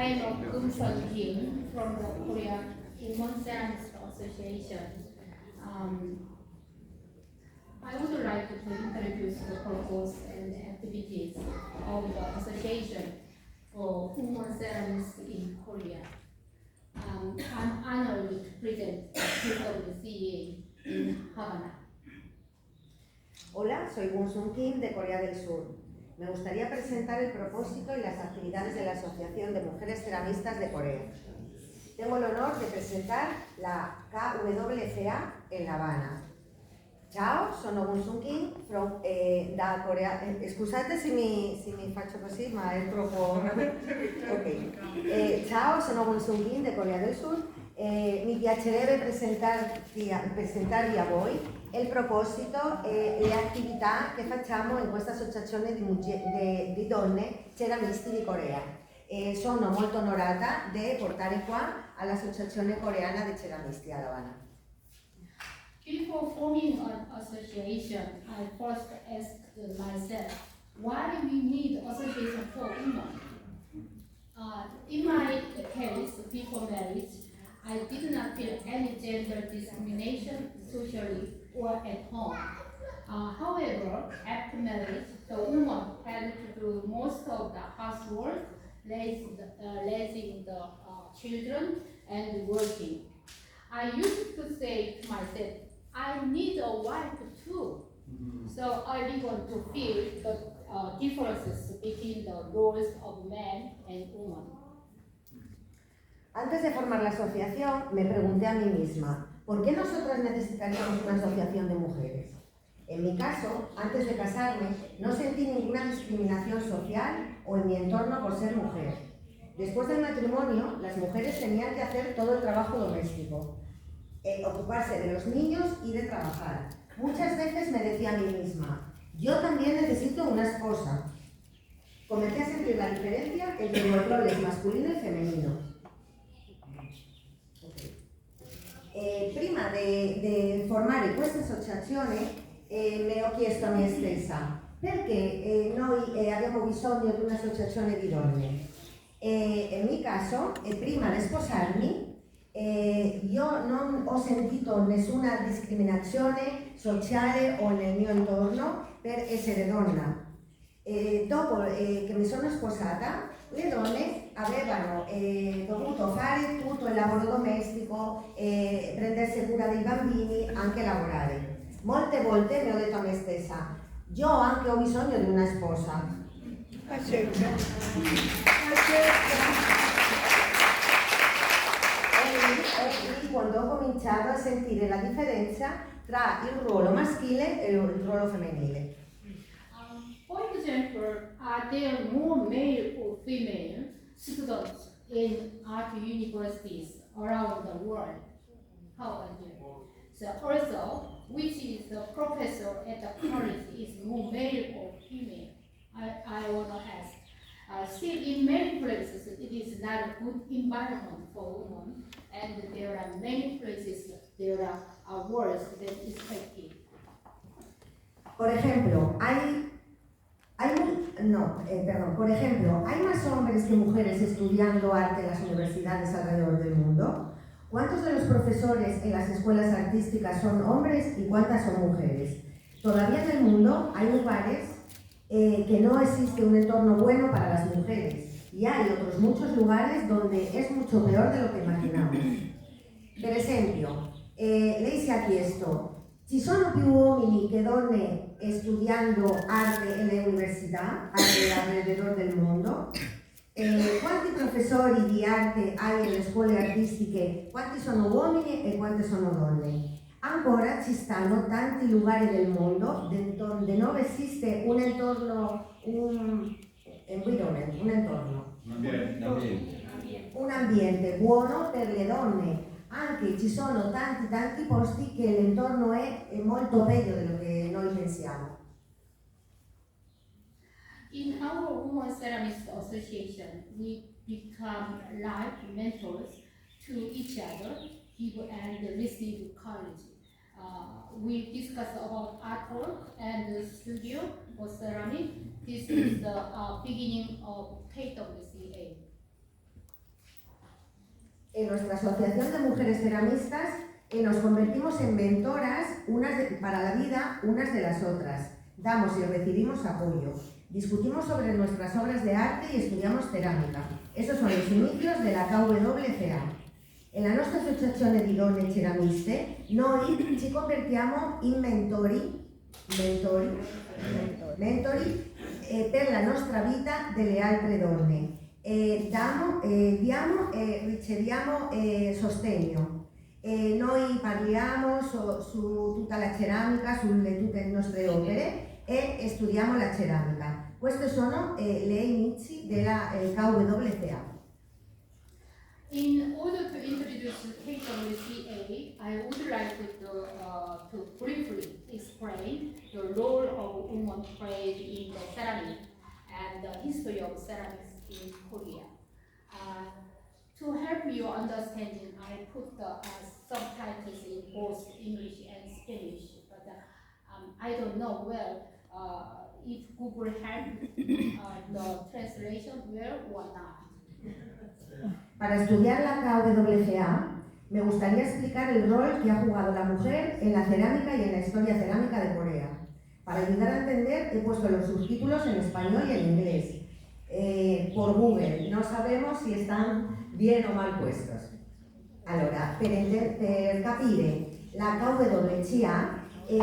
am Kim from the Korea Women's Ceramics Association. I would like to introduce the purpose and activities of the association for women's ceramics in Korea. I'm honored to present the PwC in Havana. Hola, soy Kim de Corea del Sur. Me gustaría presentar el propósito y las actividades de la Asociación de Mujeres Ceramistas de Corea. Tengo el honor de presentar la KWCA en La Habana. Ciao, sono Kim da Corea. Scusate se mi faccio così, ma è troppo. Ok. Ciao, sono Kim de Corea del Sur. Mi piacerebbe presentarvi a voi il proposito e le attività che facciamo in questa associazione di donne ceramisti di Corea. Sono molto onorata di portare qua all'Associazione Coreana di Ceramisti a La Habana. Before forming an association, I first asked myself, why do we need association for women? In my case, before marriage, I did not feel any gender discrimination socially or at home. However, after marriage, the woman had to do most of the housework, raising the children, and working. I used to say to myself, I need a wife too. So I began to feel the differences between the roles of man and woman. Antes de formar la asociación, me pregunté a mí misma, ¿por qué nosotras necesitaríamos una asociación de mujeres? En mi caso, antes de casarme, no sentí ninguna discriminación social o en mi entorno por ser mujer. Después del matrimonio, las mujeres tenían que hacer todo el trabajo doméstico, ocuparse de los niños y de trabajar. Muchas veces me decía a mí misma, yo también necesito una esposa. Comencé a sentir la diferencia entre los roles masculino y femenino. Prima di formare questa associazione mi ho chiesto a me stessa perché noi abbiamo bisogno di un'associazione di donne. In mio caso, prima di sposarmi, io non ho sentito nessuna discriminazione sociale o nel mio intorno per essere donna. Dopo che mi sono sposata, le donne avevano dovuto fare tutto il lavoro domestico, prendersi cura dei bambini, anche lavorare. Molte volte mi ho detto a me stessa, io anche ho bisogno di una sposa. E quando ho cominciato a sentire la differenza tra il ruolo maschile e il ruolo femminile. For example, are there more male or female students in art universities around the world? How are you? So also, which is the professor at the college is more male or female? I want to ask. Still, in many places, it is not a good environment for women, and there are many places there are worse than expected. Por ejemplo, hay más hombres que mujeres estudiando arte en las universidades alrededor del mundo. ¿Cuántos de los profesores en las escuelas artísticas son hombres y cuántas son mujeres? Todavía en el mundo hay lugares que no existe un entorno bueno para las mujeres y hay otros muchos lugares donde es mucho peor de lo que imaginamos. Per esempio, lei si ha chiesto, ci sono più uomini che donne studiando arte nelle università alrededor del mondo? Quanti professori di arte hai nelle scuole artistiche? Quanti sono uomini e quante sono donne? Ancora ci stanno tanti luoghi del mondo dove non esiste un entorno, un ambiente buono per le donne. Anche ci sono tanti posti che l'entorno è molto peggio di quello che noi pensiamo. In our Women's Ceramics Association, we become life mentors to each other, give and receive courage. We discuss about artwork and the studio for ceramic. This is the beginning of PwCA. En nuestra asociación de mujeres ceramistas nos convertimos en mentoras para la vida unas de las otras. Damos y recibimos apoyo. Discutimos sobre nuestras obras de arte y estudiamos cerámica. Esos son los inicios de la KWCA. E la nostra associazione di donne ceramiste noi ci convertiamo in mentori per la nostra vita delle altre donne. Diamo e riceviamo sostegno. Noi parliamo su tutta la ceramica, sulle tutte le nostre opere e studiamo la ceramica. Questi sono le inizi della KWCA. In order to introduce KWCA, I would like to briefly explain the role of women played in the ceramic and the history of ceramics in Korea. To help your understanding, I put the subtitles in both English and Spanish, but I don't know if Google helped the translation well or not. Para estudiar la KWCA, me gustaría explicar el rol que ha jugado la mujer en la cerámica y en la historia cerámica de Corea. Para ayudar a entender, he puesto los subtítulos en español y en inglés. Por Google, non sappiamo se están bien o mal puestos. Allora, per capire la KWCA,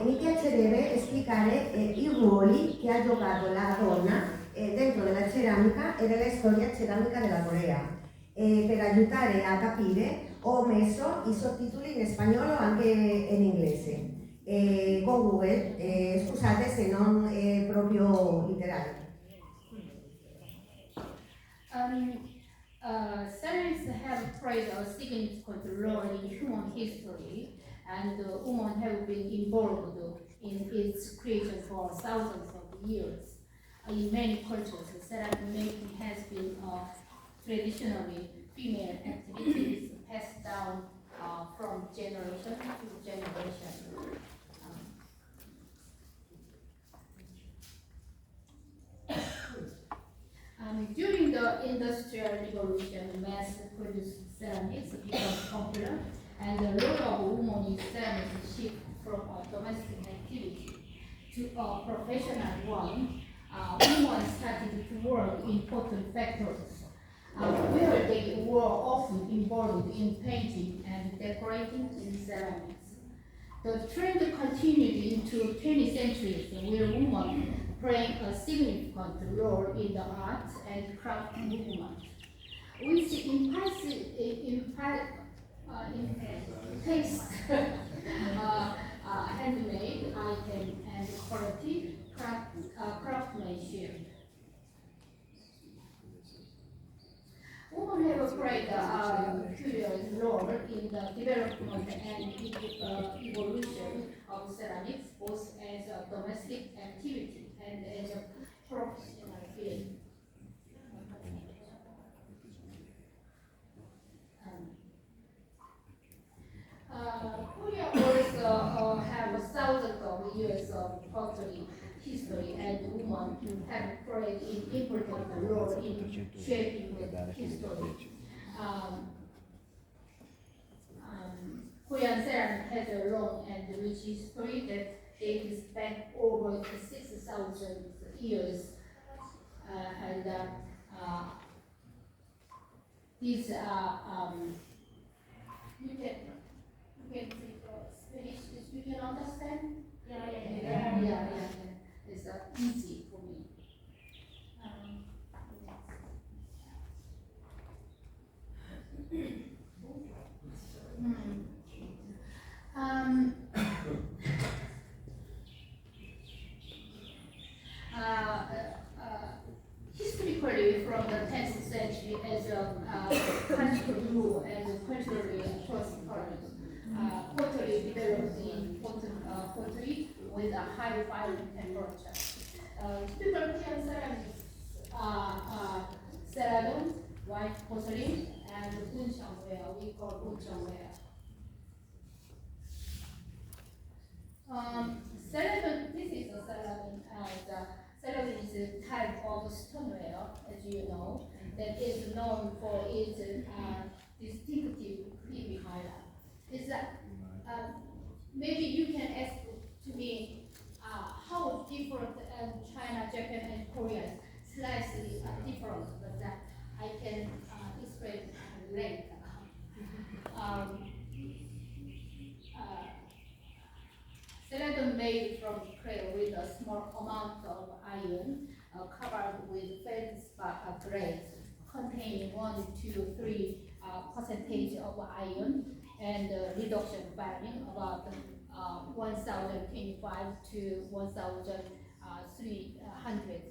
mi piacerebbe spiegare i ruoli che ha giocato la donna dentro della ceramica e della storia ceramica della Corea. Per aiutare a capire ho messo i sottotitoli in spagnolo anche in inglese. Con Google, scusate se non è proprio letterale. Ceramics have played a significant role in human history, and women have been involved in its creation for thousands of years. In many cultures, ceramic making has been traditionally female activities passed down from generation to generation. During the Industrial Revolution, mass-produced ceramics became popular, and the role of women in ceramics shifted from a domestic activity to a professional one. Women started to work in cotton factories, where they were often involved in painting and decorating in ceramics. The trend continued into 20th century, where women playing a significant role in the art and craft movement, which impacts handmade items and quality craftsmanship. Women have played a curious role in the development and evolution of ceramics, both as a domestic activity and as a professional field. Korea also have thousands of years of pottery history, and women have played an important role in shaping the history. Korean ceramic has a long and rich history that dates back over 6,000 years, and these are you can see Spanish. You can understand? Yeah. It's easy for me. Historically, from the 10th century, as a country grew and culturally prospered, pottery developed in pottery with a high firing temperature. Typical Korean ceramics are celadon, white porcelain, and buncheonware. We call buncheonware. Celadon. This is a celadon, and celadon is a type of stoneware, as you know, that is known for its distinctive creamy highlight. Is that maybe you can ask to me how different China, Japan, and Korea slightly different, but I can explain later. Celadon made from clay with a small amount of iron, covered with feldspar grades containing 1 to 3 percentage of iron, and reduction varying about 1025 to 1300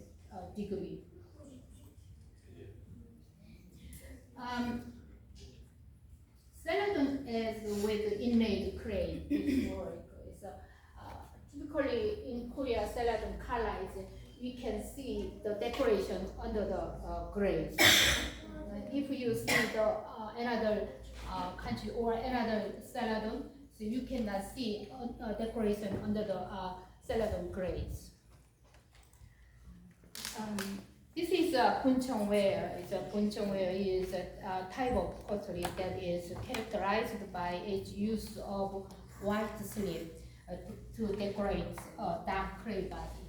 degree. Celadon is with inlaid clay. Typically in Korea, celadon color is you can see the decoration under the grades. If you see the another country or another celadon, so you cannot see decoration under the celadon grades. This is buncheonware. Buncheonware is a type of pottery that is characterized by its use of white slip to decorate a dark clay body.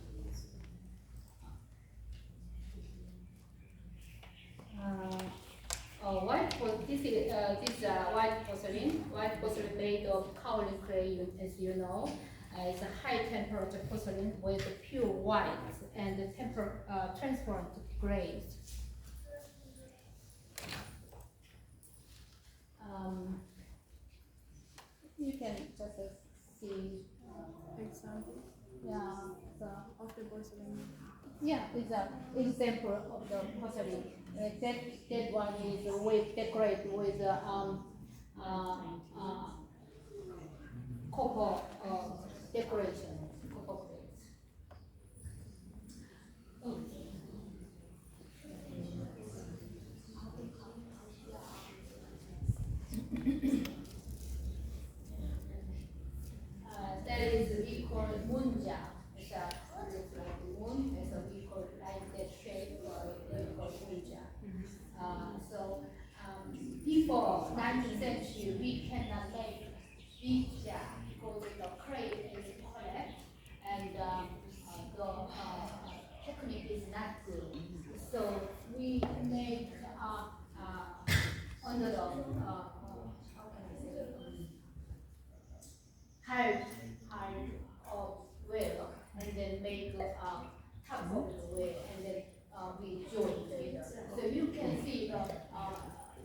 This is white porcelain. White porcelain made of kaolin clay, as you know. It's a high temperature porcelain with pure white and transparent grays. You can just see Example of the porcelain. Yeah, it's an example of the pottery. That one is decorated with copper decoration, copper plates. That is we call munja. It's looks like the moon, and so we call like that shape, we call munja. Before 19th century, we cannot make bija because the clay is collect and the technique is not good. So we make under the how can I say hard of whale, and then make top of the whale, and then we join together. So you can see the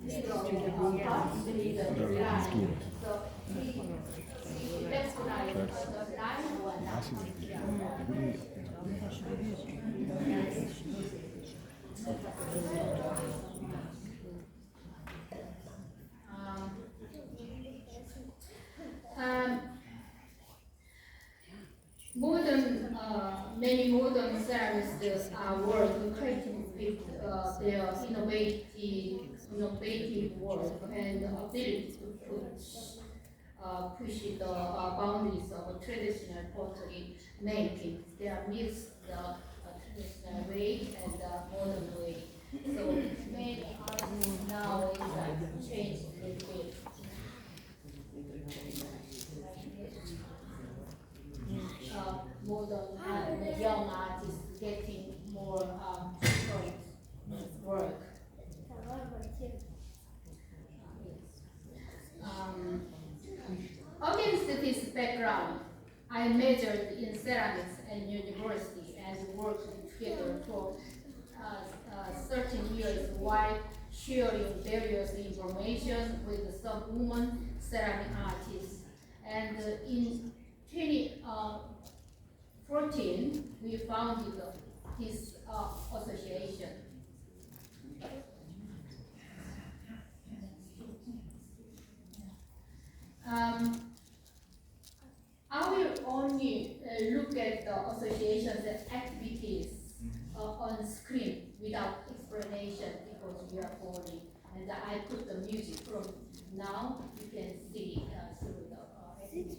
little parts in the line. So we recognize the line one many modern ceramists are working creating with their innovative work and ability to push the boundaries of traditional pottery making. They are mixed the traditional way and the modern way. So many artists now is changed a little bit. Modern and young artists getting more different work. Against this background, I majored in ceramics at university and worked together for 13 years while sharing various information with some women ceramic artists. And in 2014, we founded this association. I will only look at the association's activities on screen without explanation because we are boring. And I put the music from now. You can see through the activities.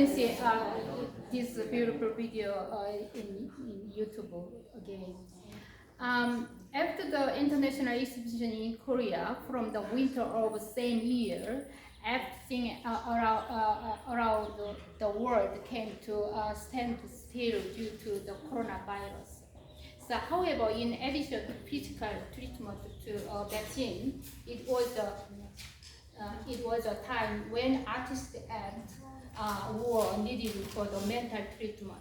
can see this beautiful video in YouTube again. After the international exhibition in Korea from the winter of the same year, everything around the world came to stand still due to the coronavirus. So, however, in addition to physical treatment to vaccine, it was a time when artists and were needed for the mental treatment.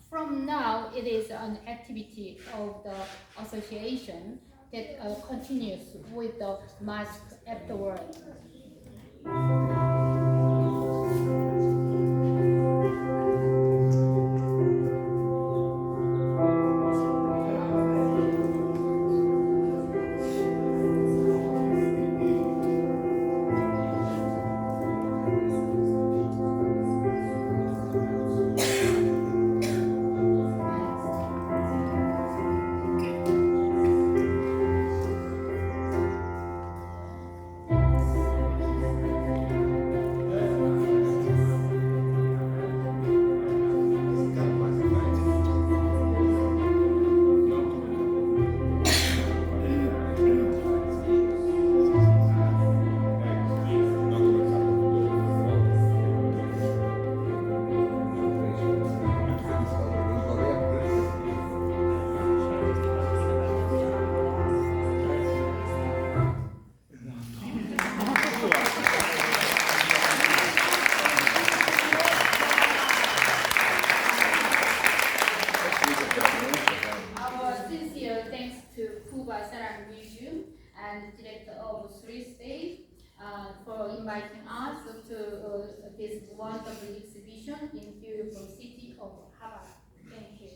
From now, it is an activity of the association that continues with the mask afterward. And director of Three States for inviting us to this wonderful exhibition in beautiful city of Havana. Thank you.